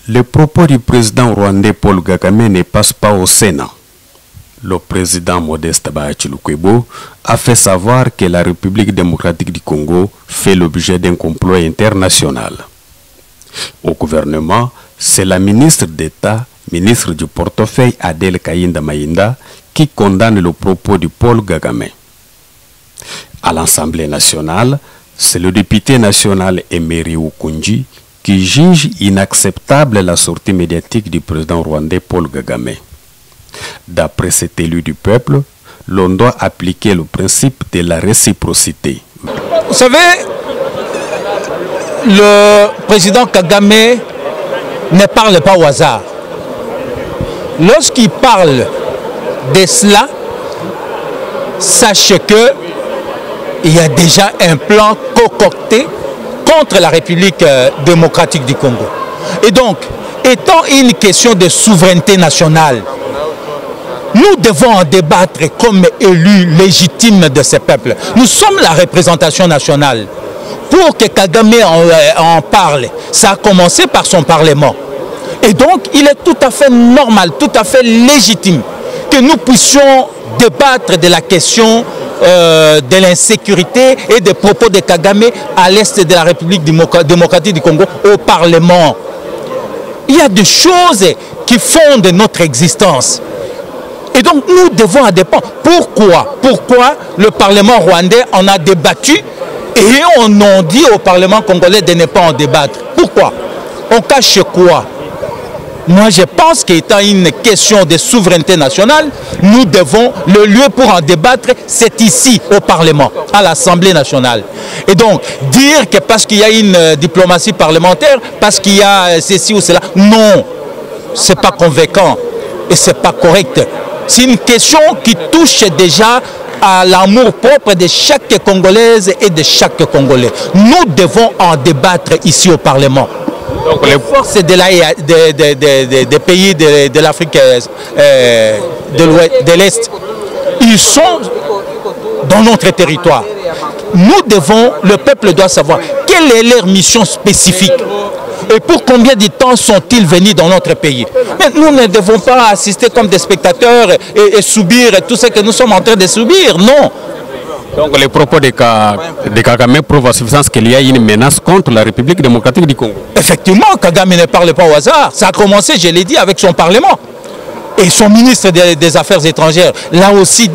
Les propos du président rwandais Paul Kagame ne passent pas au Sénat. Le président Modeste Bachilukwebo a fait savoir que la République démocratique du Congo fait l'objet d'un complot international. Au gouvernement, c'est la ministre d'État, ministre du portefeuille Adèle Kayinda Mayinda, qui condamne le propos de Paul Kagame. À l'Assemblée nationale, c'est le député national Emery Okunji qui juge inacceptable la sortie médiatique du président rwandais Paul Kagame. D'après cet élu du peuple, l'on doit appliquer le principe de la réciprocité. Vous savez, le président Kagame ne parle pas au hasard. Lorsqu'il parle de cela, sachez que il y a déjà un plan concocté contre la République démocratique du Congo. Et donc, étant une question de souveraineté nationale, nous devons en débattre comme élus légitimes de ce peuple. Nous sommes la représentation nationale. Pour que Kagame en parle, ça a commencé par son Parlement. Et donc, il est tout à fait normal, tout à fait légitime que nous puissions débattre de la question de l'insécurité et des propos de Kagame à l'est de la République démocratique du Congo au Parlement. Il y a des choses qui fondent notre existence. Et donc nous devons en dépendre. Pourquoi le Parlement rwandais en a débattu et on a dit au Parlement congolais de ne pas en débattre? Pourquoi? On cache quoi? Moi, je pense qu'étant une question de souveraineté nationale, nous devons, le lieu pour en débattre, c'est ici, au Parlement, à l'Assemblée nationale. Et donc, dire que parce qu'il y a une diplomatie parlementaire, parce qu'il y a ceci ou cela, non, ce n'est pas convaincant et ce n'est pas correct. C'est une question qui touche déjà à l'amour propre de chaque Congolaise et de chaque Congolais. Nous devons en débattre ici au Parlement. Donc, les forces des pays de l'Afrique de l'Est, ils sont dans notre territoire. Nous devons, le peuple doit savoir quelle est leur mission spécifique et pour combien de temps sont-ils venus dans notre pays. Mais nous ne devons pas assister comme des spectateurs et subir tout ce que nous sommes en train de subir, non. Donc les propos de Kagame prouvent à suffisance qu'il y a une menace contre la République démocratique du Congo. Effectivement, Kagame ne parle pas au hasard. Ça a commencé, je l'ai dit, avec son Parlement. Et son ministre des Affaires étrangères, là aussi,